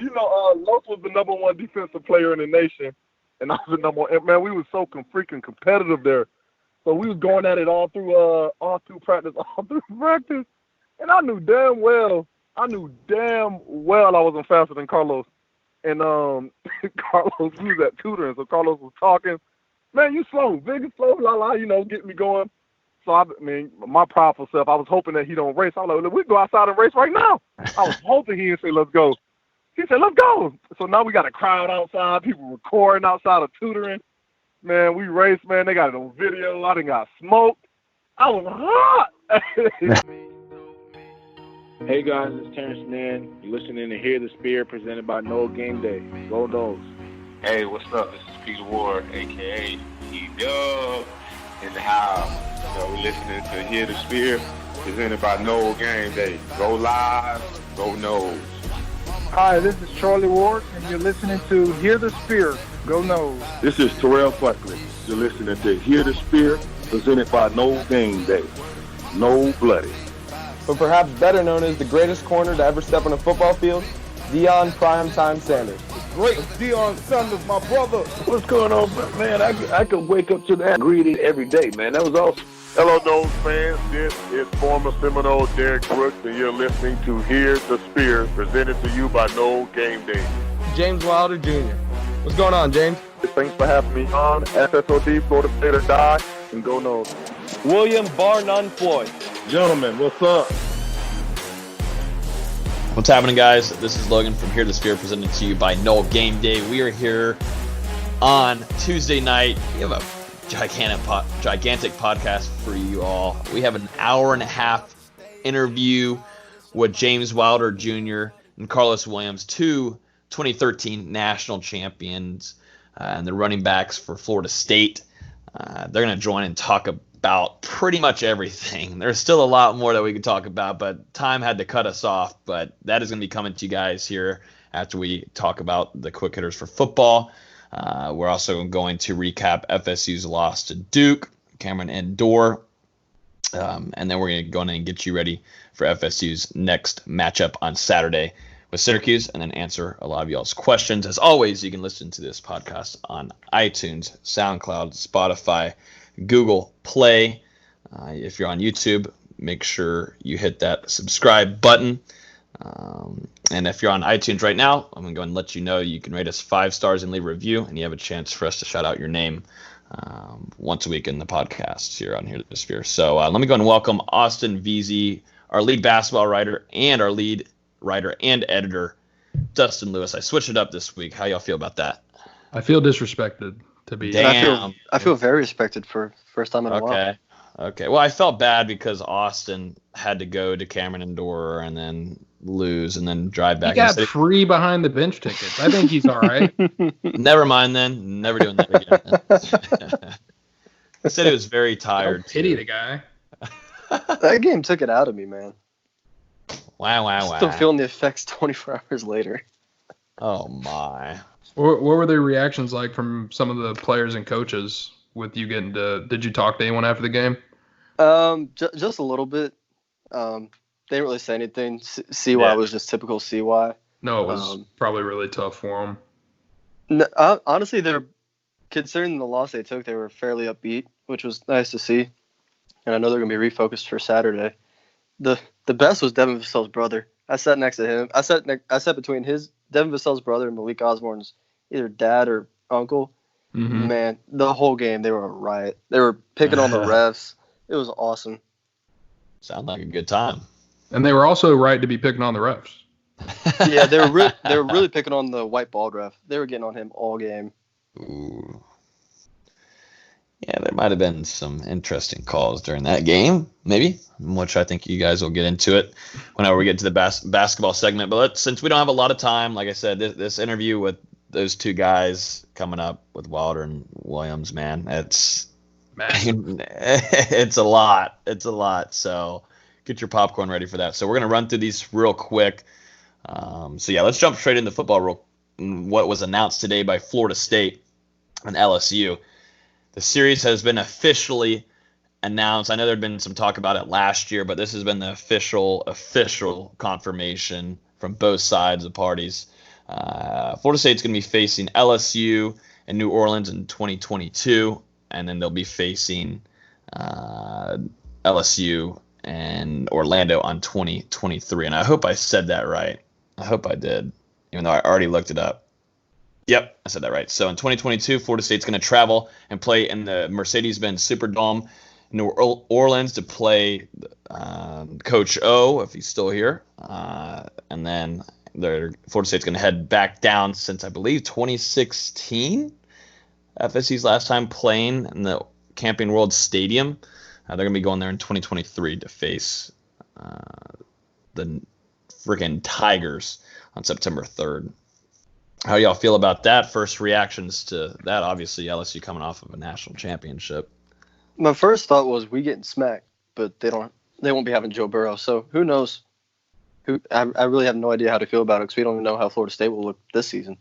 Los was the number one defensive player in the nation, and I was the number one. And, man, we was so freaking competitive there. So we was going at it all through practice, and I knew damn well I wasn't faster than Karlos. And Karlos, we was at tutoring, so Karlos was talking. Man, you slow, big and slow, get me going. So, my prideful self, I was hoping that he don't race. I was like, we go outside and race right now. I was hoping he didn't say, let's go. He said, let's go. So now we got a crowd outside, people recording outside of tutoring. Man, we raced, man. They got it on video. I done got smoked. I was hot. Hey, guys, it's Terrence Nan. You're listening to Hear the Spirit, presented by No Game Day. Go Noles. Hey, what's up? This is Peter Ward, a.k.a. E-Dub, in the house. We're listening to Hear the Spirit, presented by No Game Day. Go Live, go Noles. Hi, this is Charlie Ward, and you're listening to Hear the Spirit. Go Noles. This is Terrell Buckley. You're listening to Hear the Spirit, presented by No Game Day. No Bloody. But perhaps better known as the greatest corner to ever step on a football field, Deion Primetime Sanders. Great Deion Sanders, my brother. What's going on, man? I could wake up to that greeting every day, man. That was awesome. Hello, Noles fans. This is former Seminole Derek Brooks, and you're listening to Hear the Spirit, presented to you by No Game Day. James Wilder Jr. What's going on, James? Thanks for having me on. FSOD, Florida State or Die, and go Noles. William Bar None Floyd. Gentlemen, what's up? What's happening, guys? This is Logan from Here the Spirit, presented to you by No Game Day. We are here on Tuesday night. We have a gigantic podcast for you all. We have an hour and a half interview with James Wilder Jr. and Karlos Williams, two 2013 national champions and the running backs for Florida State. They're going to join and talk about pretty much everything. There's still a lot more that we could talk about, but time had to cut us off. But that is going to be coming to you guys here after we talk about the quick hitters for football. We're also going to recap FSU's loss to Duke, Cameron Indoor, and then we're going to go in and get you ready for FSU's next matchup on Saturday with Syracuse, and then answer a lot of y'all's questions. As always, you can listen to this podcast on iTunes, SoundCloud, Spotify, Google Play. If you're on YouTube, make sure you hit that subscribe button. And if you're on iTunes right now, I'm going to go and let you know you can rate us 5 stars and leave a review, and you have a chance for us to shout out your name once a week in the podcast here on Here the Sphere. So let me go and welcome Austin VZ, our lead basketball writer, and our lead writer and editor, Dustin Lewis. I switched it up this week. How y'all feel about that? I feel disrespected to be. Damn. I feel very respected for first time in a while. Okay. Well, I felt bad because Austin had to go to Cameron Indoor and then lose and then drive back. He got free behind the bench tickets. I think he's all right. Never mind then. Never doing that again. He said he was very tired. Don't pity the guy. That game took it out of me, man. Wow. Still feeling the effects 24 hours later. Oh, my. What were the reactions like from some of the players and coaches with you getting to – did you talk to anyone after the game? Just a little bit. They didn't really say anything. CY was just typical CY. No, it was probably really tough for them. No, honestly, considering the loss they took, they were fairly upbeat, which was nice to see. And I know they're going to be refocused for Saturday. The best was Devin Vassell's brother. I sat next to him. I sat between Devin Vassell's brother and Malik Osborne's either dad or uncle. Mm-hmm. Man, the whole game they were a riot. They were picking on the refs. It was awesome. Sound like a good time. And they were also right to be picking on the refs. Yeah, they were really picking on the white bald ref. They were getting on him all game. Ooh. Yeah, there might have been some interesting calls during that game, maybe, which I think you guys will get into it whenever we get to the basketball segment. But since we don't have a lot of time, like I said, this interview with those two guys coming up with Wilder and Williams, man, it's a lot. It's a lot. So get your popcorn ready for that. So we're going to run through these real quick. Let's jump straight into football. What was announced today by Florida State and LSU. The series has been officially announced. I know there had been some talk about it last year, but this has been the official confirmation from both sides of parties. Florida State's going to be facing LSU and New Orleans in 2022, and then they'll be facing LSU and Orlando on 2023. And I hope I said that right. I hope I did, even though I already looked it up. Yep, I said that right. So in 2022, Florida State's going to travel and play in the Mercedes-Benz Superdome in New Orleans to play Coach O, if he's still here. And then Florida State's going to head back down since, I believe, 2016. FSC's last time playing in the Camping World Stadium. They're going to be going there in 2023 to face the freaking Tigers on September 3rd. How do y'all feel about that? First reactions to that? Obviously, LSU coming off of a national championship. My first thought was we getting smacked, but they won't be having Joe Burrow. So who knows? I really have no idea how to feel about it because we don't even know how Florida State will look this season.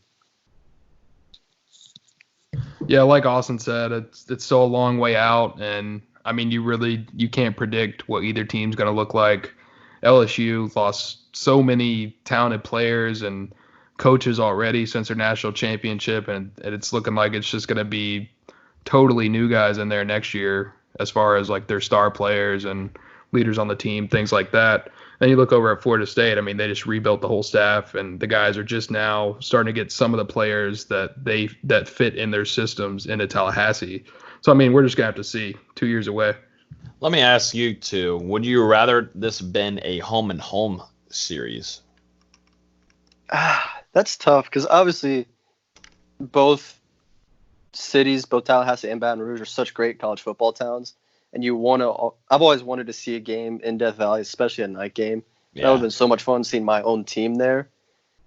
Yeah, like Austin said, it's still a long way out, and I mean, you can't predict what either team's going to look like. LSU lost so many talented players and coaches already since their national championship, and it's looking like it's just going to be totally new guys in there next year as far as like their star players and leaders on the team, things like that. Then you look over at Florida State, I mean, they just rebuilt the whole staff, and the guys are just now starting to get some of the players that fit in their systems into Tallahassee. So, I mean, we're just going to have to see 2 years away. Let me ask you two, would you rather this been a home and home series? That's tough because obviously both cities, both Tallahassee and Baton Rouge, are such great college football towns. And I've always wanted to see a game in Death Valley, especially a night game. Yeah. That would have been so much fun seeing my own team there.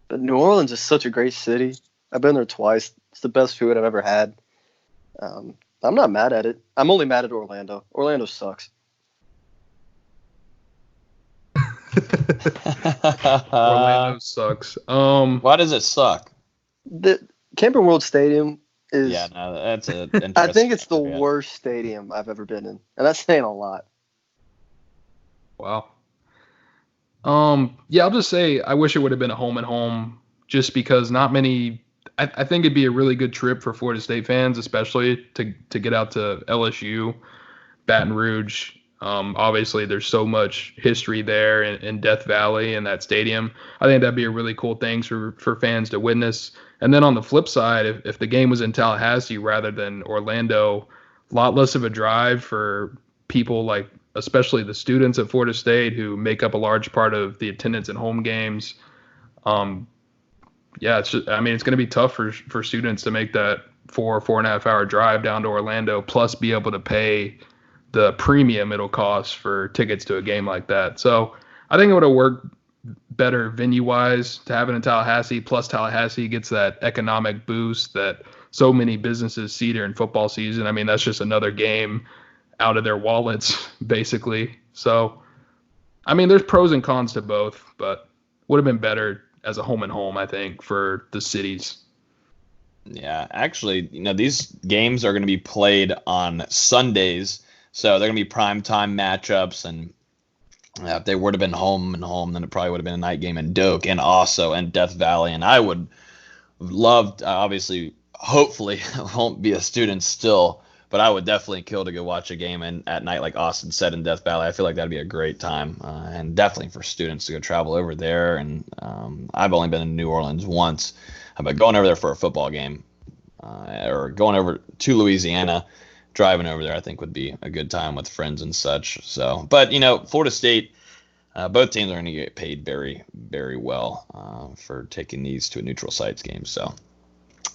But New Orleans is such a great city. I've been there twice. It's the best food I've ever had. I'm not mad at it. I'm only mad at Orlando. Orlando sucks. Orlando sucks. Why does it suck? The Camping World Stadium is. Yeah, no, that's a. I think it's the worst stadium I've ever been in, and that's saying a lot. Wow. Yeah, I'll just say I wish it would have been a home and home, just because not many. I think it'd be a really good trip for Florida State fans, especially to get out to LSU, Baton Rouge. Obviously, there's so much history there in Death Valley and that stadium. I think that'd be a really cool thing for fans to witness. And then on the flip side, if the game was in Tallahassee rather than Orlando, a lot less of a drive for people like, especially the students at Florida State who make up a large part of the attendance at home games. Yeah, it's going to be tough for students to make that 4.5 hour drive down to Orlando, plus be able to pay the premium it'll cost for tickets to a game like that. So I think it would have worked better venue-wise to have it in Tallahassee, plus Tallahassee gets that economic boost that so many businesses see during football season. I mean, that's just another game out of their wallets, basically. So, I mean, there's pros and cons to both, but would have been better as a home and home, I think, for the cities. Yeah, actually, these games are going to be played on Sundays, so they're going to be primetime matchups, and if they would have been home and home, then it probably would have been a night game in Doak and also in Death Valley. And I would love, obviously, hopefully, I won't be a student still, but I would definitely kill to go watch a game at night, like Austin said, in Death Valley. I feel like that'd be a great time, and definitely for students to go travel over there. And I've only been in New Orleans once, but going over there for a football game or going over to Louisiana, driving over there, I think would be a good time with friends and such. So, but Florida State, both teams are going to get paid very, very well for taking these to a neutral sites game. So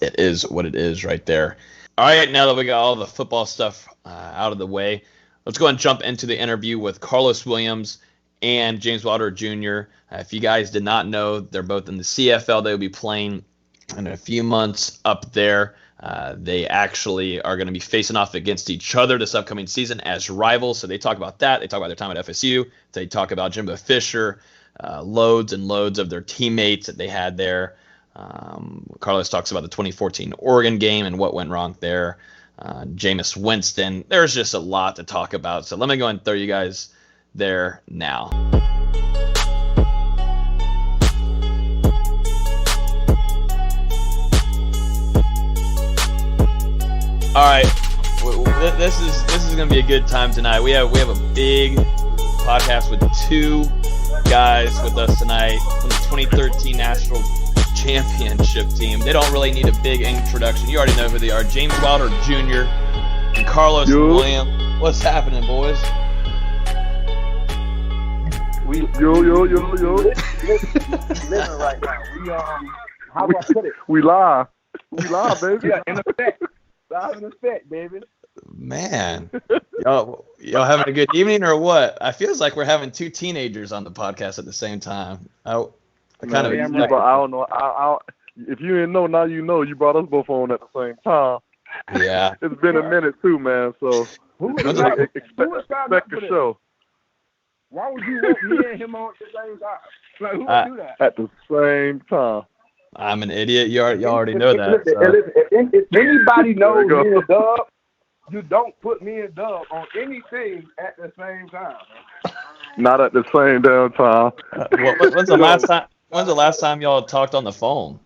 it is what it is right there. All right, now that we got all the football stuff out of the way, let's go and jump into the interview with Karlos Williams and James Wilder Jr. If you guys did not know, they're both in the CFL. They will be playing in a few months up there. They actually are going to be facing off against each other this upcoming season as rivals. So they talk about that. They talk about their time at FSU. They talk about Jimbo Fisher, loads and loads of their teammates that they had there. Karlos talks about the 2014 Oregon game and what went wrong there. Jameis Winston. There's just a lot to talk about. So let me go and throw you guys there now. All right, this is gonna be a good time tonight. We have a big podcast with two guys with us tonight from the 2013 National Championship team. They don't really need a big introduction. You already know who they are. James Wilder Jr. and Karlos Williams. What's happening, boys? Yo. Living right now. How do I put it? We live. We live, baby. Yeah, in effect. Live in effect, baby. Man, y'all having a good evening or what? I feels like we're having two teenagers on the podcast at the same time. I kind of. I don't know. If you didn't know, now you know. You brought us both on at the same time. Yeah. It's been a minute too, man. So expect the show. Why would you want me and him on at the same time? Like, who would do that? At the same time. I'm an idiot. You already know that. If anybody knows me and Dub, you don't put me and Dub on anything at the same time. Not at the same damn time. When's the last time y'all talked on the phone?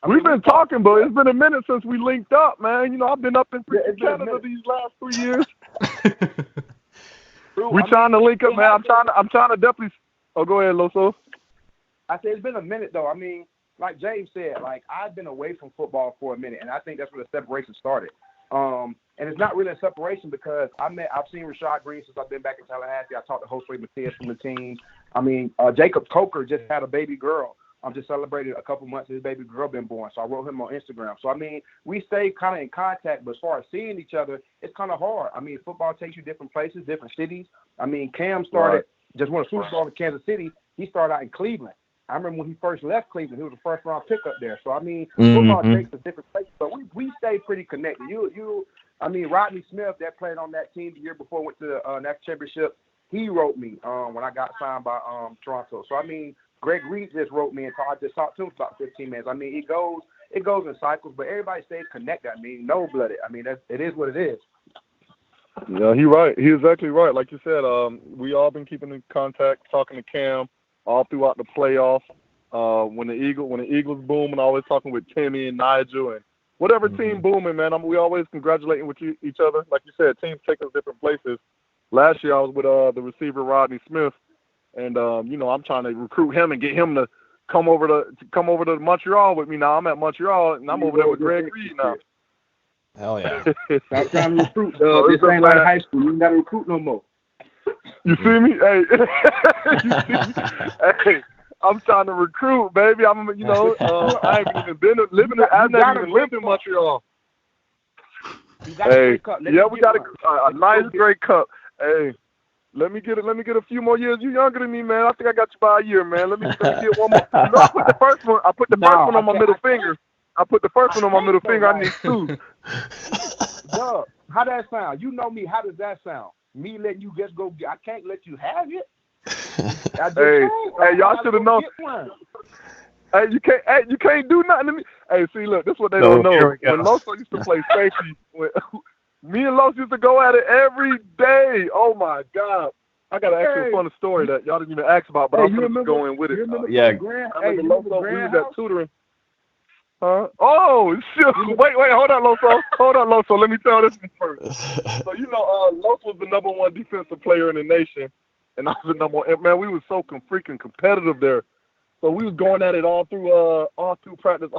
We've been talking, but it's been a minute since we linked up, man. You know, I've been up in Canada these last 3 years. We trying to link up, man. I'm trying to definitely. Oh, go ahead, Loso. I said it's been a minute though. I mean, like James said, like I've been away from football for a minute, and I think that's where the separation started. And it's not really a separation because I've seen Rashad Green since I've been back in Tallahassee. I talked to Jose Matias from the team. I mean, Jacob Coker just had a baby girl. Just celebrated a couple months. His baby girl been born, so I wrote him on Instagram. So I mean, we stay kind of in contact, but as far as seeing each other, it's kind of hard. I mean, football takes you different places, different cities. I mean, Cam started just won a Super Bowl in Kansas City. He started out in Cleveland. I remember when he first left Cleveland, he was a first-round pick up there. So, I mean, football takes us different places, but we stay pretty connected. I mean, Rodney Smith, that played on that team the year before, went to the National Championship, he wrote me when I got signed by Toronto. So, I mean, Greg Reed just wrote me, and I just talked to him for about 15 minutes. I mean, it goes in cycles, but everybody stays connected. I mean, no-blooded. I mean, it is what it is. Yeah, he's right. He's exactly right. Like you said, we all been keeping in contact, talking to Cam all throughout the playoffs. When the Eagles boom, and always talking with Timmy and Nigel and whatever team booming, man. We always congratulating with each other. Like you said, teams take us different places. Last year I was with the receiver Rodney Smith, and I'm trying to recruit him and get him to come over to Montreal with me. Now I'm at Montreal and I'm over there with Greg Reed now. Hell yeah! Stop trying to recruit. This ain't like high school. You ain't got to recruit no more. You see me? Hey, hey, I'm trying to recruit, baby. I haven't even been living. I've never even lived in Montreal. Hey, we got a nice Grey Cup. Hey, let me get a few more years. You younger than me, man. I think I got you by a year, man. Let me get one more. I put the first one. On my middle finger. I put the first one on my middle finger. I need two. Doug, how that sound? You know me. How does that sound? Me letting you just go. I can't let you have it. Hey, y'all should have known. Hey, you can't do nothing to me. Hey, see, look, this is what they don't know. When Loso used to play safety, me and Los used to go at it every day. Oh my God. I got an actually funny story that y'all didn't even ask about, but I'm gonna go in with it. Yeah. I remember Loso, we was at tutoring. Huh? Oh, shit. Wait, hold on, Loso. Let me tell this one first. So, Los was the number one defensive player in the nation, and I was the number one. Man, we was so freaking competitive there. So we was going at it all through practice,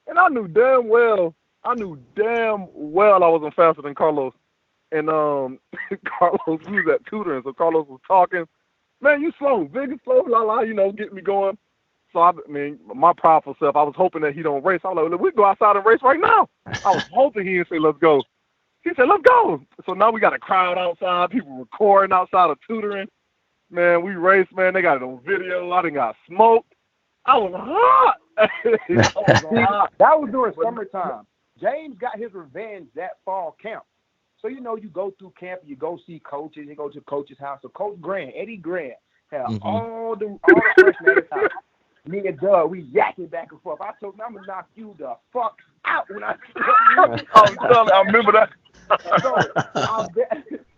and I knew damn well I wasn't faster than Karlos. And Karlos, we was at tutoring, so Karlos was talking. Man, you slow, big slow, get me going. So, my powerful self, I was hoping that he don't race. I was like, we go outside and race right now. I was hoping he didn't say, let's go. He said, let's go. So now we got a crowd outside, people recording outside of tutoring. Man, we raced, man. They got it on video. I done got smoked. I was hot. That was during summertime. James got his revenge that fall camp. So, you go through camp, you go see coaches, you go to coach's house. So Coach Grant, Eddie Grant, had all the freshmen at his house. Me and Doug, we yakking back and forth. I told him I'm gonna knock you the fuck out when I I remember that.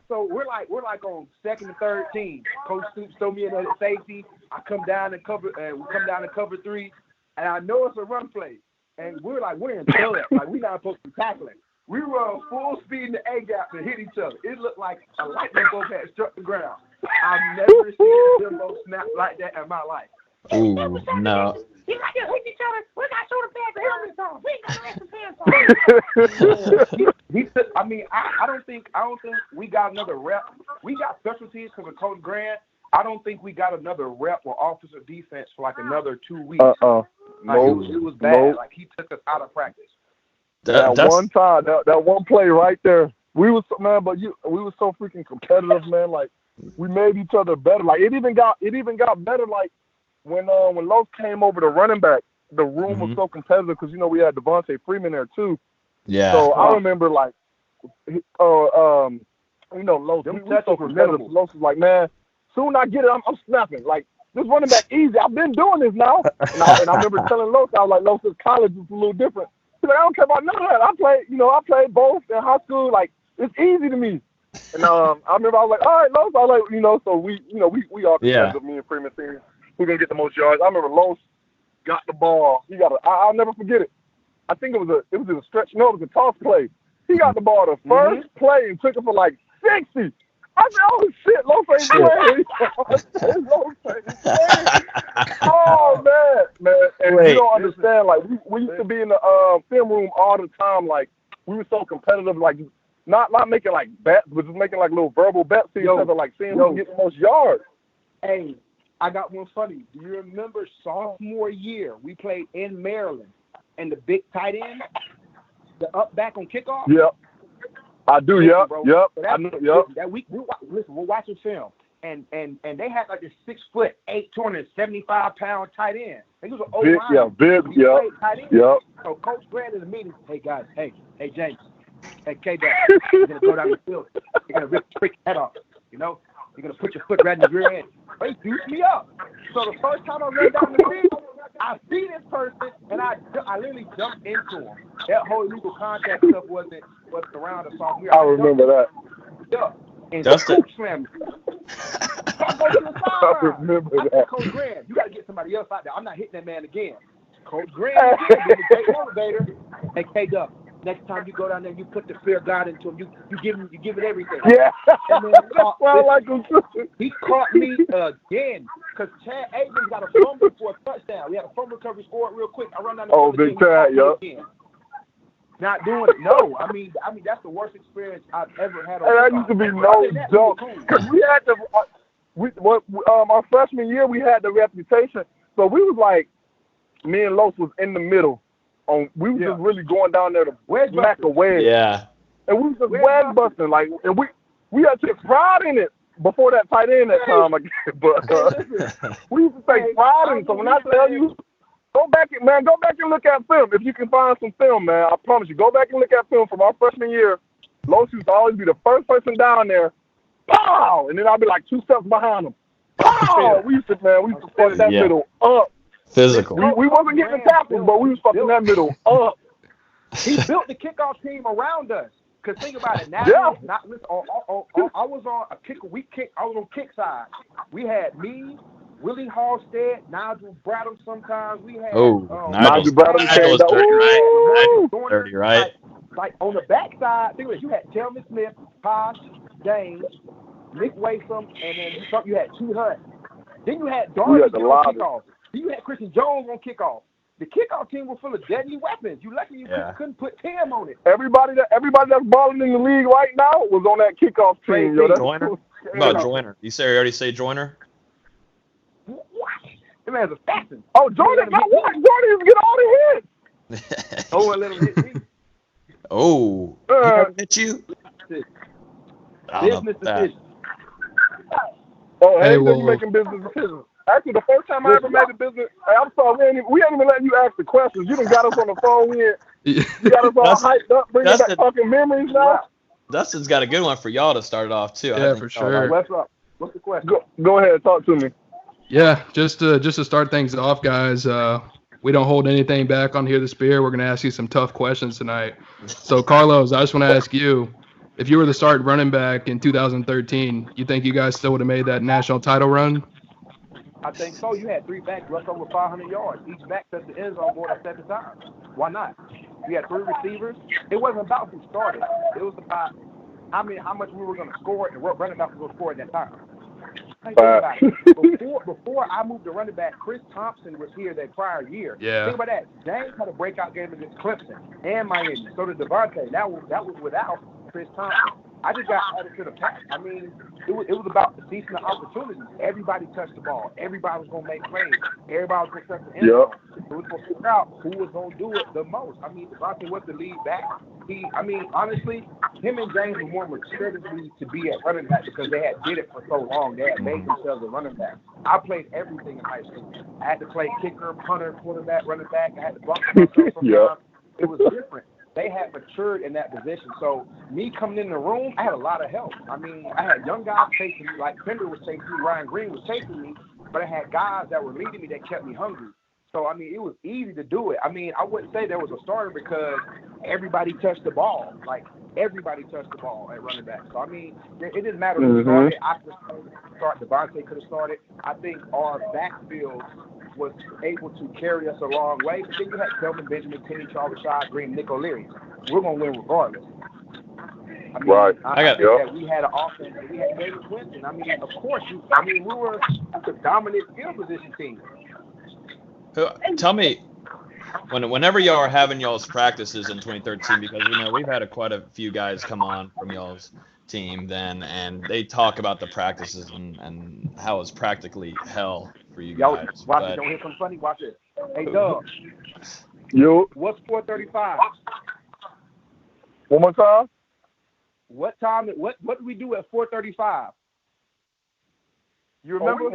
So we're like on second and third team. Coach Stoops throw me in at safety. I come down and cover, we come down and cover 3, and I know it's a run play. and we're like, we're in toilet. Like, we're not supposed to be tackling. We run full speed in the A gap and hit each other. It looked like a lightning bolt had struck the ground. I've never seen Jimbo snap like that in my life. Ooh, no. You got to hit each other. We got shoulder pads and helmets on. We ain't got rest pants on. He took, I mean, I don't think we got another rep. We got specialties because of Coach Grant. I don't think we got another rep or offensive defense for like another 2 weeks. Like, it was bad. Nope. Like, he took us out of practice. That one time, that one play right there, we was so freaking competitive, man. Like, we made each other better. Like, it even got better. Like, when Los came over to running back, the room was so competitive because we had Devontae Freeman there too. Yeah. So I remember like, Los, we were so competitive. Los was like, man, soon I get it, I'm snapping. Like, this running back easy. I've been doing this now. And I remember telling Los, I was like, Los, this college is a little different. He's like, I don't care about none of that. I played both in high school. Like, it's easy to me. And I remember I was like, all right, Los. I was like, so we all competitive. Me and Freeman team. We're gonna get the most yards. I remember Los got the ball. I'll never forget it. I think it was a stretch. No, it was a toss play. He got the ball the first play and took it for like 60. I said, oh shit, Los ain't playing. Oh man. And you don't understand, like we used to be in the film room all the time, like we were so competitive, like not making like bets, but just making like little verbal bets to each other, like seeing who can get the most yards. Hey, I got one funny. Do you remember sophomore year we played in Maryland and the big tight end, the up back on kickoff? Yep. I do, yep. That week, we're watching film, and they had like a 6'8", 275-pound tight end. He was an O-line. Big, tight end. Yep. So Coach Grant in the meeting, hey guys, hey James, hey K-Dog, you're gonna go down the field, you're gonna rip the freaking head off, you're gonna put your foot right in the rear end. They juiced me up. So the first time I ran down the field, I see this person, and I literally jumped into him. That whole illegal contact stuff wasn't around the sophomore year. I remember that. Yeah. And Dustin. Coach slammed me. I remember that. I said, Coach Grant, you got to get somebody else out there. I'm not hitting that man again. Coach Grant, being a great motivator. Hey, K-Dub, next time you go down there, you put the fear of God into him. You give it everything. Yeah. He caught me again because Chad Abrams got a fumble for a touchdown. We had a fumble recovery scored real quick. I run down the field big Chad, again. Not doing it. No, I mean that's the worst experience I've ever had. And that used to be no joke. Because we had our freshman year we had the reputation. So we was like, me and Los was in the middle. We was just really going down there to smack a wedge. Yeah. And we was just wedge busting, like, and we had to take pride in it before that tight end that time, I guess. But we used to take pride in it. So when I tell you, go back and look at film. If you can find some film, man, I promise you, go back and look at film from our freshman year. Los used to always be the first person down there. Pow! And then I'll be like 2 steps behind him. Pow! We used to fuck that middle up. Physical. We wasn't getting tackles, but we was fucking that middle up. He built the kickoff team around us. Because think about it now. Yeah. I was on a kick. I was on kick side. We had me, Willie Halstead, Nigel Bradham. Sometimes we had. Nigel Bradham came down. 30, right? Like on the backside, think of it. You had Telvin Smith, Posh, James, Nick Wason, and then you had T. Hunt. Then you had Darby on kickoff. Then you had Christian Jones on kickoff. The kickoff team was full of deadly weapons. You lucky you couldn't put Tim on it. Everybody that's balling in the league right now was on that kickoff team. Joyner? About Joyner. You already say Joyner? What? That man's assassin. Oh, Joyner got what? Joyner used to get all the hits. Oh, and let him hit me. Oh. He never hit you? Business decision. Oh, hey, you making business decisions. Actually, the first time I ever made a business, I'm sorry, we ain't even letting you ask the questions. You done got us on the phone here. You got us all hyped up, bringing back fucking memories now. Dustin's got a good one for y'all to start it off, too. Yeah, for sure. What's up? What's the question? Go ahead, talk to me. Yeah, just to start things off, guys, we don't hold anything back on Hear the Spear. We're going to ask you some tough questions tonight. So, Karlos, I just want to ask you, if you were the starting running back in 2013, you think you guys still would have made that national title run? I think so. You had 3 backs rush over 500 yards. Each back touched the end zone more than 7 times. Why not? We had 3 receivers. It wasn't about who started. It was about how much we were going to score and what running back was going to score at that time. Before I moved to running back, Chris Thompson was here that prior year. Yeah. Think about that. James had a breakout game against Clemson and Miami. So did Devontae. That was without Chris Thompson. I just got added to the pack. I mean, it was about seizing the opportunities. Everybody touched the ball. Everybody was going to make plays. Everybody was going to touch the end zone. So we was going to figure out who was going to do it the most. I mean, Devontae was the lead back. Honestly, him and James were more mature than me to be at running back because they had did it for so long. They had made themselves a running back. I played everything in high school. I had to play kicker, punter, quarterback, running back. I had to block myself sometimes. It was different. They had matured in that position. So me coming in the room, I had a lot of help. I mean, I had young guys chasing me, like Pender was chasing me, Ryan Green was chasing me, but I had guys that were leading me that kept me hungry. So, I mean, it was easy to do it. I mean, I wouldn't say there was a starter because everybody touched the ball. Like, everybody touched the ball at running back. So, I mean, it didn't matter who started. I could start. Devontae could have started. I think our backfield was able to carry us a long way. But then you had Telvin, Benjamin, Timmy, Charles, Rashad, Green, Nick O'Leary. We're going to win regardless. I mean, right. I think that we had an offense. We had David Clinton. I mean, of course, we were the dominant field position team. Tell me, whenever y'all are having y'all's practices in 2013, because we've had quite a few guys come on from y'all's team then, and they talk about the practices and how it's practically hell for you guys. Watch it. Don't hear something funny. Watch it. Hey, Doug. Yo. What's 4:35? One more time. What time? What do we do at 4:35? You remember?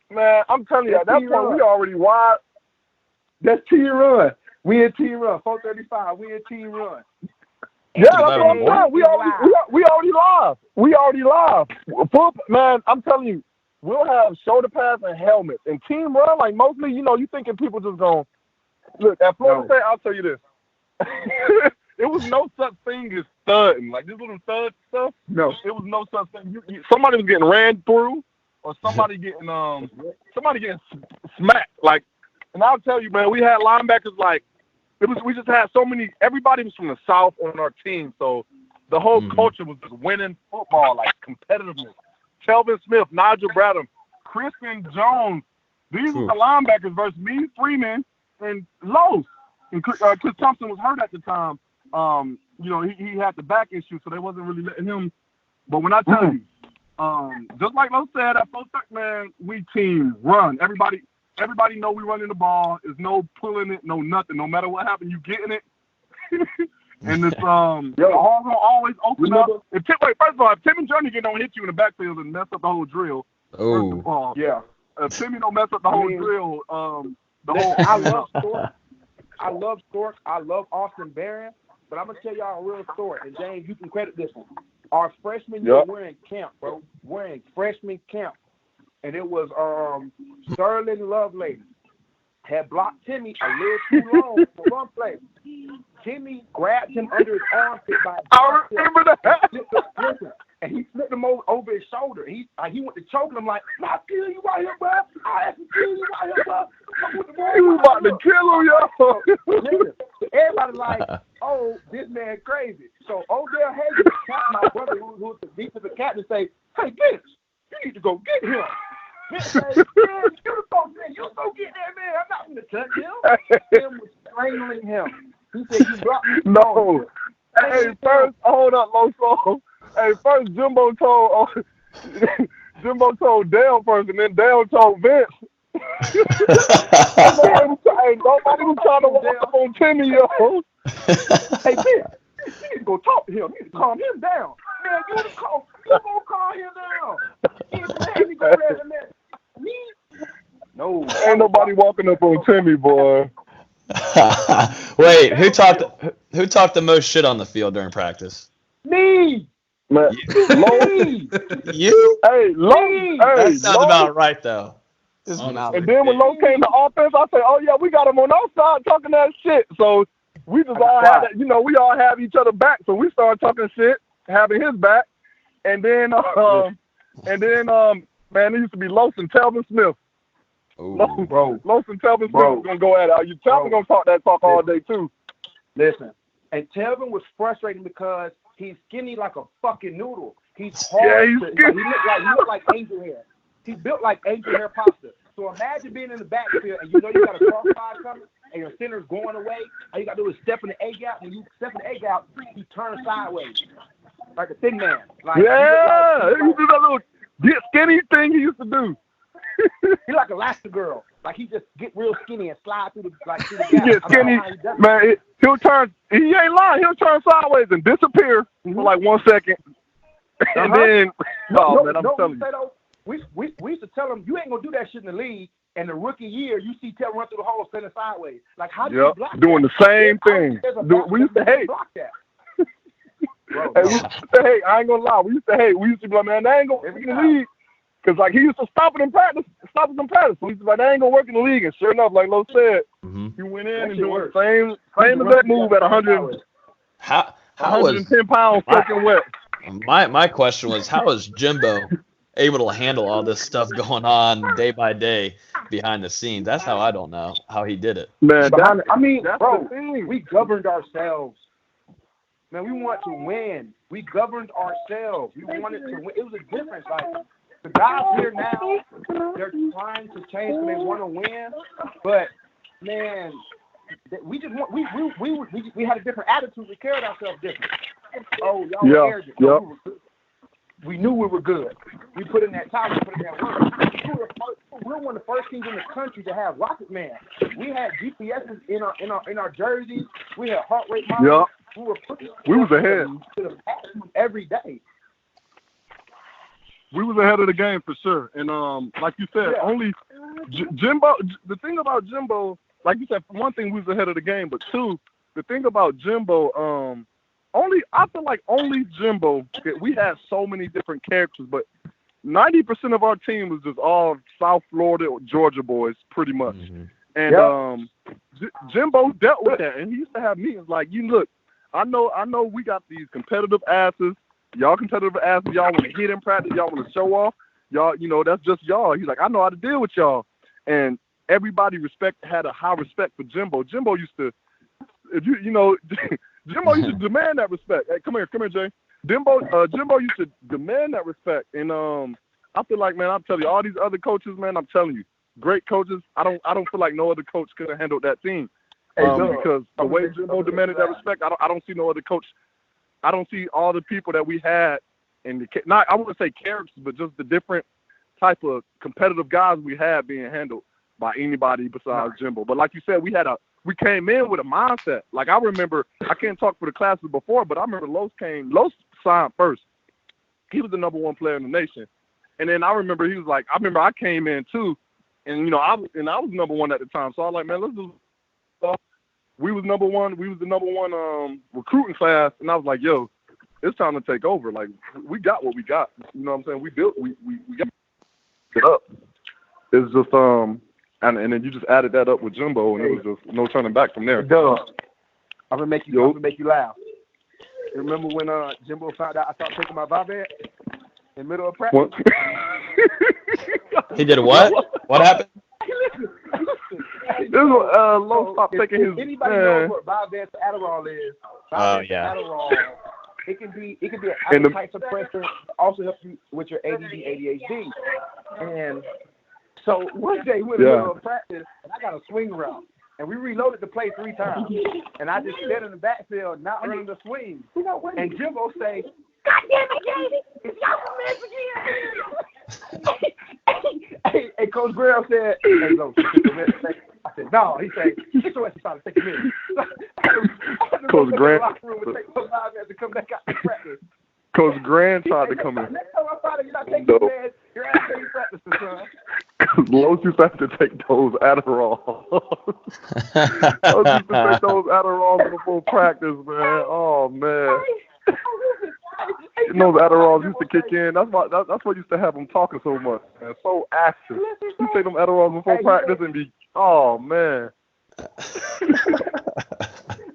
Man, I'm telling you, at that point, we already wide. That's team run. We in team run. 4:35. We in team run. Yeah, that's what I'm saying. We already live. We already live. Man, I'm telling you, we'll have shoulder pads and helmets. And team run, like mostly, you thinking people just going, look, at Florida State, I'll tell you this. There was no such thing as thudding. Like this little thud stuff. No. There was no such thing. Somebody was getting ran through or somebody getting smacked. Like, and I'll tell you, man, we had linebackers like, we just had so many. Everybody was from the South on our team, so the whole culture was just winning football, like competitiveness. Telvin Smith, Nigel Bradham, Christian Jones. These were the linebackers versus me, Freeman, and Los. And Chris Thompson was hurt at the time. He had the back issue, so they wasn't really letting him. But when I tell you, just like Los said, at Full Stack, man, we team run. Everybody know we running the ball. There's no pulling it, no nothing. No matter what happened, you getting it. And it's the hall gonna always open up. First of all, if Timmy Jernigan don't hit you in the backfield and mess up the whole drill. Oh. First of all, if Timmy don't mess up the whole drill, I love Stork. I love Austin Barron. But I'm gonna tell y'all a real story. And James, you can credit this one. Our freshman year, we're in camp, bro. We're in freshman camp. And it was Sterling Lovelady had blocked Timmy a little too long for one play. Timmy grabbed him under his armpit by his I remember that. And he flipped him over his shoulder. He went to choking him like, "I'll kill you right here, bro. I'll kill you right here, bro." He was about to kill him, yo. Listen, so everybody like, "Oh, this man crazy." So Odell Hagan, my brother, who's the defensive captain, say, "Hey, Vince, you need to go get him." Vince say, "Man, you go get that man. I'm not going to touch him." Tim was strangling him. He said, "You blocked me." No. Hey, first, hold up, Loso. Hey, first Jimbo told Dale first, and then Dale told Vince. Nobody was trying to walk up on Timmy, yo. Hey, Vince, you need to go talk to him. You need to calm him down. Man, you gonna calm him down. Me? No. Ain't nobody walking up on Timmy, boy. Wait, who talked the most shit on the field during practice? Me. Man, you? Hey, that sounds about right though. And then when Lowe came to offense, I said, "Oh yeah, we got him on our side talking that shit." So we just all had that, we all have each other back. So we started talking shit, having his back, and then man, it used to be Los and Telvin Smith. Bro. Los and Telvin Smith going to go at it. Telvin going to talk that talk all day, too. Listen, and Telvin was frustrating because he's skinny like a fucking noodle. He's hard. Yeah, he looked like angel hair. He's built like angel hair pasta. So imagine being in the backfield and you know you got a crossfire coming and your center's going away. All you got to do is step in the egg out. When you step in the egg out, you turn sideways like a thin man. Like, he do that little get skinny thing he used to do. He's like Elastigirl. Like he just get real skinny and slide through the gap. He get skinny, man. He'll turn. He ain't lying. He'll turn sideways and disappear for like 1 second, and then man, I'm telling you. We used to tell him you ain't gonna do that shit in the league. And the rookie year, you see Telvin run through the hole, standing sideways. Like how do you block that? Doing the same thing. We used to hate. Block that. Bro, we used to hate. I ain't gonna lie. We used to hate. We used to be like, man, that ain't gonna work in the league. Because, like, he used to stop us in practice. So he used to be like, that ain't gonna work in the league. And sure enough, like Lo said, he went in and doing the same exact move at 100. How 110 pounds soaking wet. My question was, how is Jimbo able to handle all this stuff going on day by day behind the scenes? That's how I don't know how he did it. Man, bro, we governed ourselves. Man, we want to win. We governed ourselves. We wanted to win. It was a difference. Like the guys here now, they're trying to change and they want to win. But man, we just want we had a different attitude. We carried ourselves different. Oh, y'all were arrogant. We knew we were good. We put in that time. We put in that work. We were one of the first teams in the country to have Rocket Man. We had GPSs in our jerseys. We had heart rate monitors. We was ahead every day. We was ahead of the game for sure. And like you said, only Jimbo. The thing about Jimbo, like you said, one thing we was ahead of the game, but two, the thing about Jimbo, I feel like only Jimbo. We had so many different characters, but 90% of our team was just all South Florida or Georgia boys, pretty much. And Jimbo dealt with that, and he used to have meetings like, "You look, I know, we got these competitive asses. Y'all competitive asses. Y'all want to hit in practice. Y'all want to show off. Y'all, that's just y'all." He's like, "I know how to deal with y'all," and everybody had a high respect for Jimbo. Jimbo used to, Jimbo used to demand that respect. Hey, come here, Jay. Jimbo used to demand that respect, and I feel like, man, I'm telling you, all these other coaches, man, I'm telling you, great coaches. I don't feel like no other coach could have handled that team, because the way Jimbo demanded that respect, I don't see no other coach. I don't see all the people that we had, and I wouldn't say characters, but just the different type of competitive guys we had being handled by anybody besides Jimbo. But like you said, we came in with a mindset. Like I remember, I can't talk for the classes before, but I remember Los signed first. He was the number one player in the nation. And then I remember he was like, I came in too, and I was number one at the time. So I was like, man, let's do stuff. We was number one. We was the number one recruiting class, and I was like, yo, it's time to take over. Like we got what we got. You know what I'm saying? We got it up. It's just and then you just added that up with Jimbo, and it was just no turning back from there. I'm gonna make you laugh. You remember when Jimbo found out I started taking my Vyvanse in the middle of practice? What? He did what? What happened? Listen. Low stopped taking his. Anybody knows what Vyvanse Adderall is? Adderall. It can be an appetite suppressant. Also help you with your ADD, ADHD. And so one day we were in the middle of practice, and I got a swing route. And we reloaded the play 3 times. And I just stood in the backfield, not under the swing. And Jimbo say, "God damn it, Jamie! It's y'all again!" Hey, Coach Graham said, "Hey, no, I said, no." He said, "Get your ass inside and take a minute." Coach Graham to come back out to practice. Coach Graham tried to come in. Next time I find it, you're not taking your ass. Your ass ain't practicing, son. Los used to have to take those Adderall. Los used to take those Adderalls before practice, man. Oh man. Those Adderalls used to kick in. That's what used to have him talking so much, man. So active. You take them Adderalls before practice and be, oh man.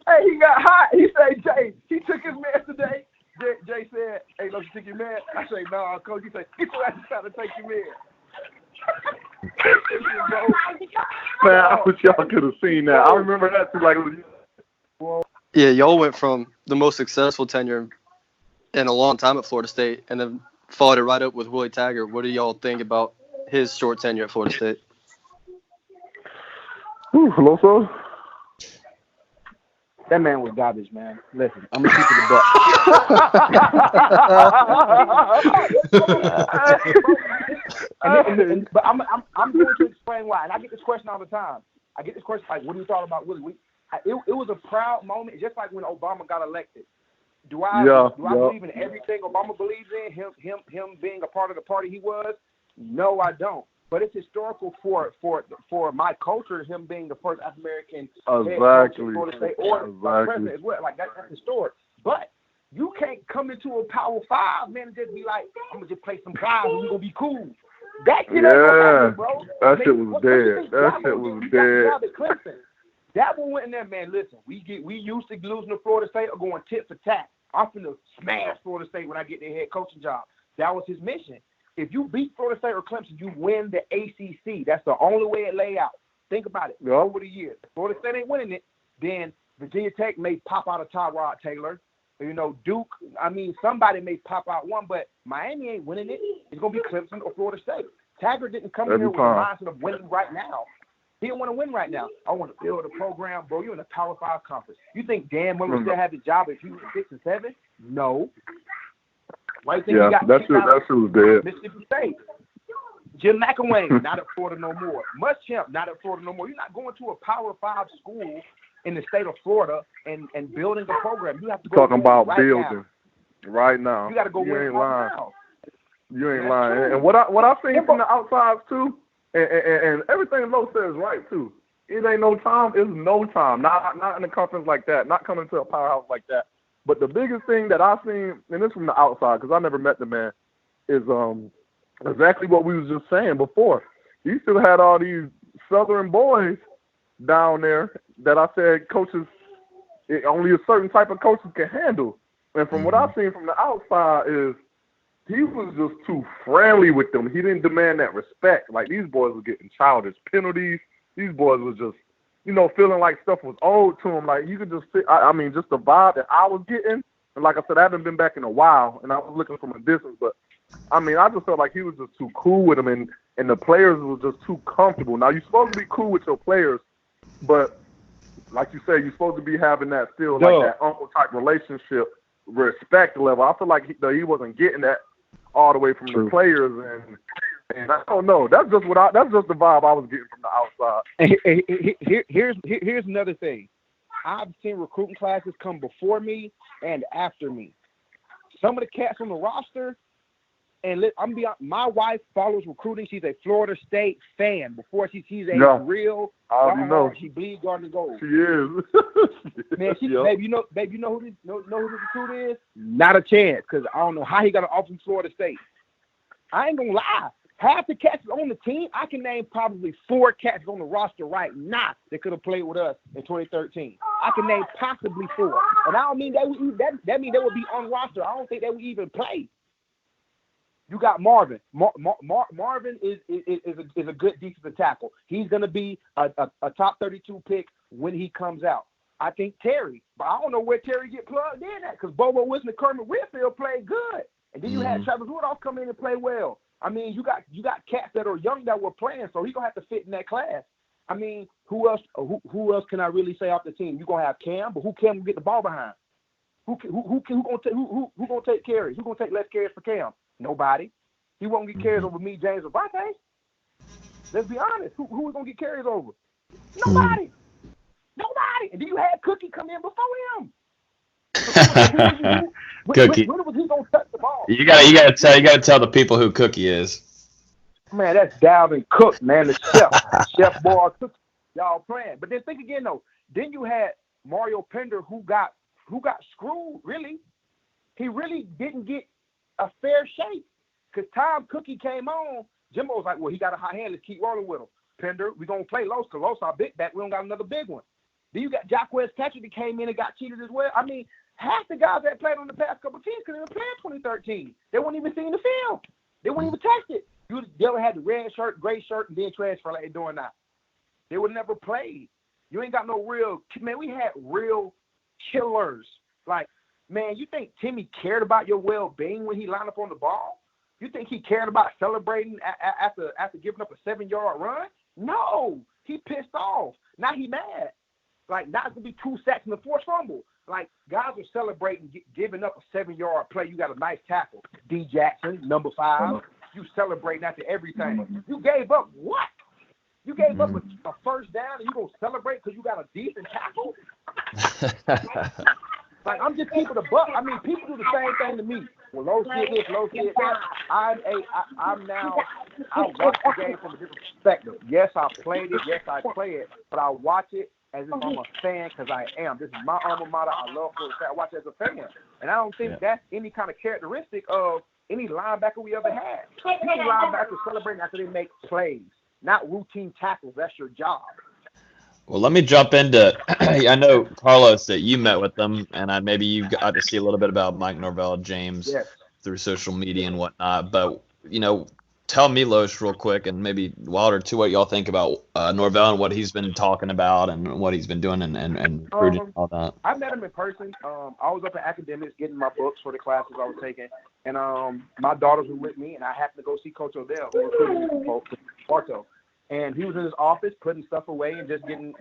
Hey, he got hot. He said, "Jay, he took his meds today." Jay said, "Hey, don't you take your man?" I say, "No, Coach." He said, "Get your ass inside and take your man." Man, I wish y'all could have seen that. I remember that too. Like, it was, Yeah, y'all went from the most successful tenure in a long time at Florida State and then followed it right up with Willie Taggart. What do y'all think about his short tenure at Florida State? hello, sir. That man was garbage, man. Listen, I'm gonna keep it a buck. But I'm going to explain why. And I get this question all the time. I get this question like, "What do you thought about Willie?" It was a proud moment, just like when Obama got elected. Do I believe in everything Obama believes in? Him being a part of the party he was? No, I don't. But it's historical for my culture, him being the first African American head coach in Florida State or president as well. Like that's historic. But you can't come into a Power 5, man, and just be like, I'm gonna just play some guys and we're gonna be cool. That shit ain't gonna happen, bro. That shit was dead. That shit was dead. That one went in there, man. Listen, we used to losing to Florida State or going tit for tat. I'm finna smash Florida State when I get their head coaching job. That was his mission. If you beat Florida State or Clemson, you win the ACC. That's the only way it lay out. Think about it. Over the years, if Florida State ain't winning it, then Virginia Tech may pop out a Tyrod Taylor. You know, Duke. I mean, somebody may pop out one, but Miami ain't winning it. It's gonna be Clemson or Florida State. Taggart didn't come in here with the mindset of winning right now. He didn't want to win right now. I want to build a program, bro. You're in a Power 5 conference. You think Dan Mullen still have his job if he was 6 and 7? No. Why do you think he got that shit was dead. Mississippi State? Jim McElwain, not at Florida no more. Muschamp, not at Florida no more. You're not going to a Power 5 school in the state of Florida and building a program. You have to go talking about right building now. Right now. You got to go win right now. You ain't lying. True. And what I've seen from the outsides too, and everything Lo says right too. It ain't no time. It's no time. Not in a conference like that. Not coming to a powerhouse like that. But the biggest thing that I've seen, and this from the outside, because I never met the man, is exactly what we was just saying before. He still had all these Southern boys down there that I said coaches, only a certain type of coaches can handle. And from what I've seen from the outside is he was just too friendly with them. He didn't demand that respect. Like, these boys were getting childish penalties. These boys was just, feeling like stuff was owed to him. Like, you could just see, just the vibe that I was getting. And like I said, I haven't been back in a while, and I was looking from a distance. But, I just felt like he was just too cool with them, and the players was just too comfortable. Now, you're supposed to be cool with your players, but like you said, you're supposed to be having that still, like that uncle-type relationship, respect level. I feel like he wasn't getting that all the way from the players, and I don't know. That's just the vibe I was getting from the outside. Here's another thing. I've seen recruiting classes come before me and after me. Some of the cats on the roster, and my wife follows recruiting. She's a Florida State fan. Before she's a real, she bleeds garden gold. She is. Man, babe, you know who this recruit is? Not a chance, because I don't know how he got an offer from Florida State. I ain't gonna lie. Half the cats on the team, I can name probably 4 cats on the roster right now that could have played with us in 2013. I can name possibly 4, and I don't mean that means they would be on roster. I don't think they would even play. You got Marvin. Marvin is a good defensive tackle. He's going to be a top 32 pick when he comes out. I think Terry, but I don't know where Terry get plugged in at, because Bobo Wilson and Kermit Whitfield played good, and then you had Travis Rudolph come in and play well. You got cats that are young that were playing, so he's gonna have to fit in that class. Who else can I really say off the team? You're gonna have Cam, but who Cam will get the ball behind? Who gonna take carries? Who gonna take less carries for Cam? Nobody. He won't get carries over me, James, or Vontae. Let's be honest. Who is gonna get carries over? Nobody. And then you had Cookie come in before him. Cookie. When was he gonna touch the ball? You gotta tell the people who Cookie is. Man, that's Dalvin Cook, man, the chef. Chef Boy Cookie. Y'all playing. But then think again though. Then you had Mario Pender who got screwed, really. He really didn't get a fair shake. Because time Cookie came on, Jimbo was like, well, he got a hot hand, let's keep rolling with him. Pender, we're gonna play Los, because Los our big back, we don't got another big one. Then you got Jacquez Patrick that came in and got cheated as well. Half the guys that played on the past couple of teams couldn't even play in 2013. They weren't even seeing the film. They weren't even tested. They would have the red shirt, gray shirt, and then transfer like they're doing now. They would never play. You ain't got no real – man, we had real killers. Like, man, you think Timmy cared about your well-being when he lined up on the ball? You think he cared about celebrating after giving up a 7-yard run? No. He pissed off. Now he mad. Like, now it's going to be 2 sacks and a forced fumble. Like, guys are celebrating giving up a 7-yard play. You got a nice tackle. D. Jackson, number 5. You celebrating after everything. You gave up what? You gave up a first down and you going to celebrate because you got a decent tackle? Like, I'm just keeping the buck. I mean, people do the same thing to me. Well, Lowe's did this, Lowe's did that. I watch the game from a different perspective. Yes, I played it. Yes, I play it. But I watch it as if I'm a fan because I am. This is my alma mater. I love football. I watch it as a fan. And I don't think that's any kind of characteristic of any linebacker we ever had. Any linebackers celebrating after they make plays, not routine tackles. That's your job. Well, let me jump into I know, Karlos, that you met with them, and maybe you got to see a little bit about Mike Norvell, James, through social media and whatnot. But, tell me, Loesch, real quick, and maybe Wilder, too, what y'all think about Norvell and what he's been talking about and what he's been doing and recruiting and all that. I met him in person. I was up in academics getting my books for the classes I was taking. And my daughters were with me, and I happened to go see Coach Odell, who recruited me for Bartow. And he was in his office putting stuff away and just getting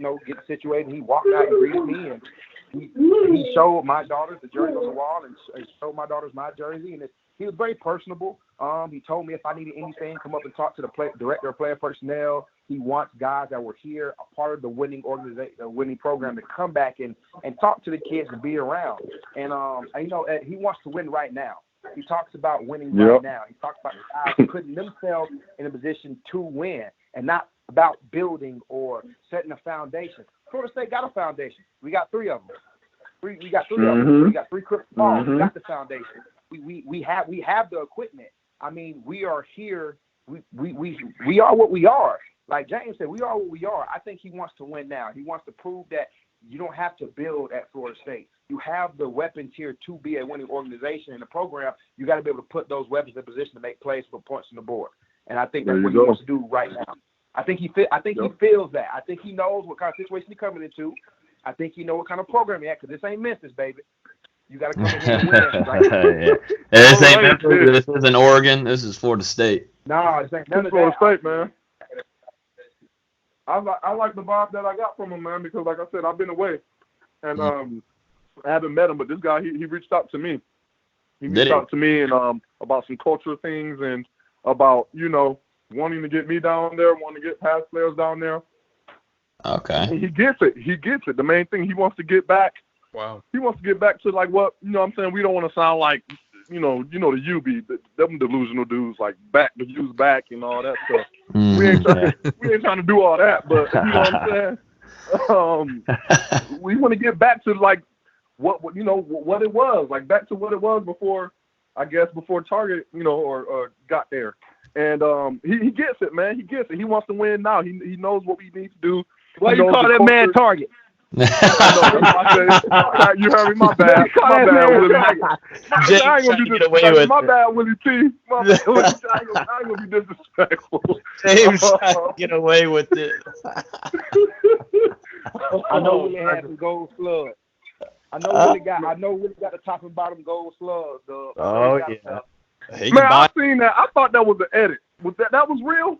situated. He walked out and greeted me, and he showed my daughters the jersey on the wall and showed my daughters my jersey. And he was very personable. He told me if I needed anything, come up and talk to the director of player personnel. He wants guys that were here, a part of the winning organization, the winning program, to come back and talk to the kids and be around. And he wants to win right now. He talks about winning right now. He talks about guys putting themselves in a position to win and not about building or setting a foundation. Florida State got a foundation. We got 3 of them. We got 3 of them. We got 3 crystal balls. We got the foundation. We have the equipment. I mean, we are here. We are what we are. Like James said, we are what we are. I think he wants to win now. He wants to prove that you don't have to build at Florida State. You have the weapons here to be a winning organization in the program. You got to be able to put those weapons in position to make plays for points on the board. And I think that's what he wants to do right now. I think he feels that. I think he knows what kind of situation he's coming into. I think he knows what kind of program he has, because this ain't Memphis, baby. You got to come in here and win. Right? This ain't Memphis. This isn't Oregon. This is Florida State. No, this ain't Florida State, man. I like the vibe that I got from him, man, because like I said, I've been away, and I haven't met him, but this guy, he reached out to me. He reached out to me and about some cultural things and about, wanting to get me down there, wanting to get past players down there. Okay. And he gets it. He gets it. The main thing, he wants to get back. Wow. He wants to get back to, like, what, what I'm saying? We don't want to sound like, the UB, them delusional dudes, like the U's back and all that stuff. We ain't trying to do all that, but you know what I'm saying? We want to get back to, like, what it was, like back to what it was before Target, or got there. And he gets it, man. He gets it. He wants to win now. He knows what we need to do. Why you call that man Target? You heard me. My bad. My bad, Willie. I ain't gonna be disrespectful. My bad, Willie T. I ain't gonna be disrespectful. James trying to get away with it. I know Willie had some gold slugs. I know Willie got the top and bottom gold slugs. Oh yeah. Man, I seen that. I thought that was an edit. Was that was real?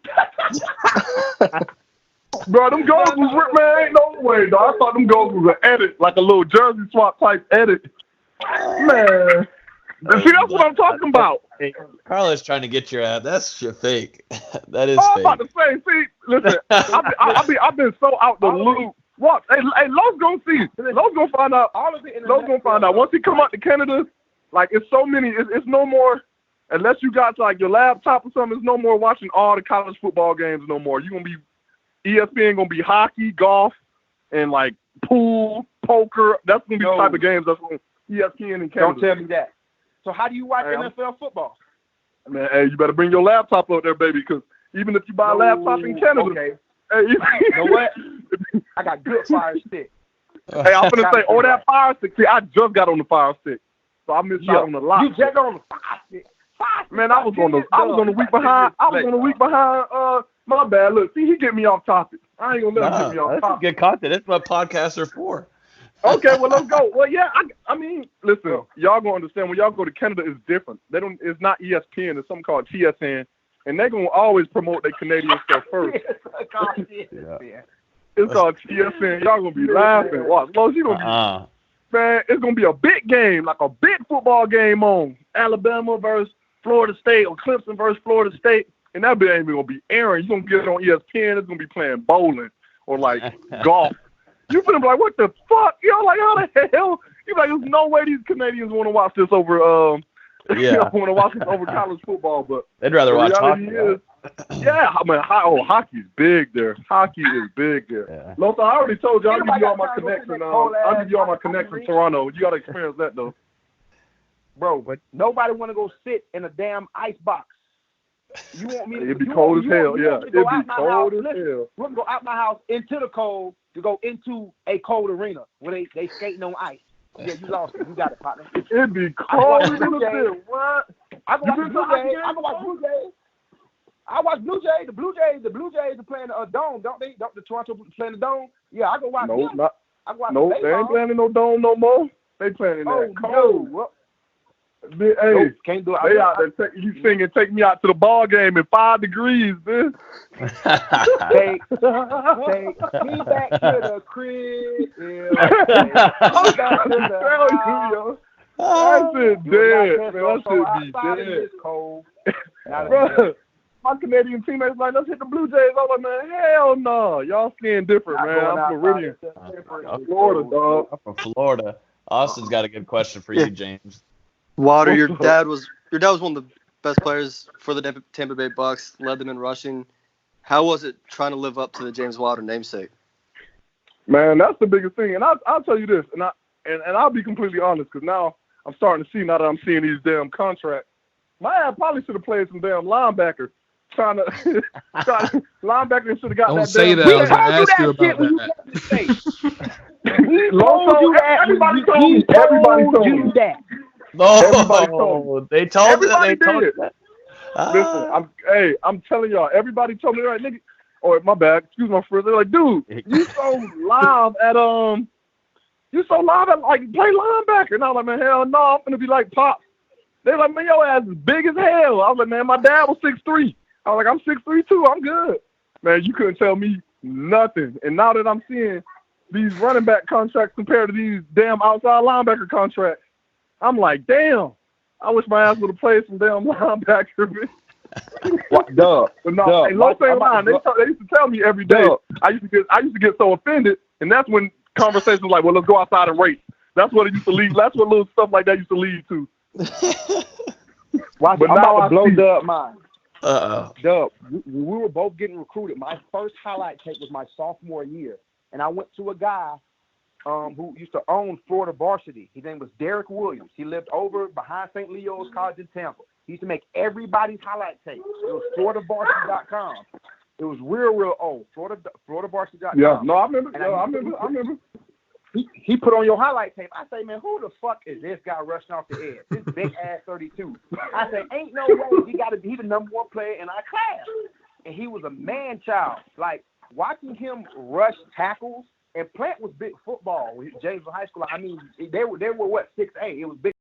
Bro, them goals was real, man. Ain't no way, dog. I thought them goals was an edit, like a little jersey swap type edit. Man. See, that's what I'm talking about. Hey, Karlos trying to get your ass. That's your fake. That is I'm fake. about to say, see, listen, I've been so out the loop. What? Hey, Lowe's gonna see. Lowe's gonna find out. Lowe's gonna find out. Once he come out to Canada, like, it's so many, it's no more, unless you got, like, your laptop or something, it's no more watching all the college football games no more. You're gonna be, ESPN gonna be hockey, golf, and, like, pool, poker. That's gonna be the type of games that's on ESPN in Canada. Don't tell me that. So how do you watch NFL football? Man, hey, you better bring your laptop up there, baby, because even if you buy a laptop in Canada, okay. Hey, you know what? I got good Fire Stick. Hey, I'm gonna say, that Fire Stick. See, I just got on the Fire Stick, so I missed out on a lot. You just got on the Fire Stick. Man, I was on the week behind. My bad. Look, see, he get me off topic. I ain't gonna let him get me off That's topic. good content. That's what podcasts are for. Okay, well, let's go. Well, yeah, I mean, listen, y'all gonna understand when y'all go to Canada, it's different. It's not ESPN. It's something called TSN, and they're gonna always promote their Canadian stuff first. It's called TSN. Y'all gonna be laughing. Watch, Los, you gonna be. Man, it's going to be a big game, like a big football game on Alabama versus Florida State or Clemson versus Florida State. And that bit ain't even going to be airing. You're going to get it on ESPN. It's going to be playing bowling or, like, golf. You're going to be like, what the fuck? Like, how the hell? You're like, there's no way these Canadians want to watch this over want to watch this over college football. But they'd rather watch hockey. Yeah, I mean, hockey's big there. Hockey is big there. Yeah. Los, I already told you I'll give you all my connection. I'll give you all my connection in Toronto. You got to experience that, though. Bro, but nobody want to go sit in a damn ice box. You want me to? It'd be cold as hell, yeah. It'd be cold as hell. We're going to go out my house into the cold to go into a cold arena where they skating on ice. Yeah, you lost it. You got it, partner. It'd be cold as hell. What? I can watch Blue Jays. I watch Blue Jays. The Blue Jays are playing a dome, don't they? Don't the Toronto playing the dome? Yeah, I go watch them. No, they ain't playing in no dome no more. They playing in that cold. No. Hey, can't do it. They out there you singing "Take Me Out to the Ball Game" in 5 degrees, man. Take me back to the crib. I said dead, man. That should be dead. Cold. Bro, my Canadian teammates like, let's hit the Blue Jays. I'm like, man, hell no. Y'all skiing different, man. I'm Floridian. I'm Florida, dog. I'm from Florida. Austin's got a good question for you, James. Water, your dad was one of the best players for the Tampa Bay Bucks, led them in rushing. How was it trying to live up to the James Wilder namesake? Man, that's the biggest thing. And I'll tell you this, and I'll be completely honest, because now I'm starting to see, now that I'm seeing these damn contracts, my dad probably should have played some damn linebacker. Linebacker should have got Don't that. Say that. I was going to ask you about that. Everybody told me that. No, they told that. Listen, I'm telling y'all, everybody told me, right, nigga, my bad, excuse my friend. They're like, dude, you so live at like play linebacker. And I was like, man, hell no, I'm gonna be like Pop. They're like, man, your ass is big as hell. I was like, man, my dad was 6'3". I was like, I'm 6'3" too. I'm good. Man, you couldn't tell me nothing. And now that I'm seeing these running back contracts compared to these damn outside linebacker contracts, I'm like, damn, I wish my ass would have played some damn linebacker. Duh. But no, hey, low thing line, they used to tell me every day. I used to get so offended, and that's when conversations like, well, let's go outside and race. That's what it used to lead. That's what little stuff like that used to lead to. I'm about to blow Dub mine. Dub, we were both getting recruited. My first highlight tape was my sophomore year, and I went to a guy who used to own Florida Varsity. His name was Derek Williams. He lived over behind St. Leo's College in Tampa. He used to make everybody's highlight tape. It was FloridaVarsity.com. It was real old. FloridaVarsity.com. Yeah, no, I remember. He put on your highlight tape. I say, man, who the fuck is this guy rushing off the edge? This big ass 32. I say, ain't no way he the number one player in our class. And he was a man child. Like, watching him rush tackles, and Plant was big football. James in high school. I mean, they were what, 6'8". It was big.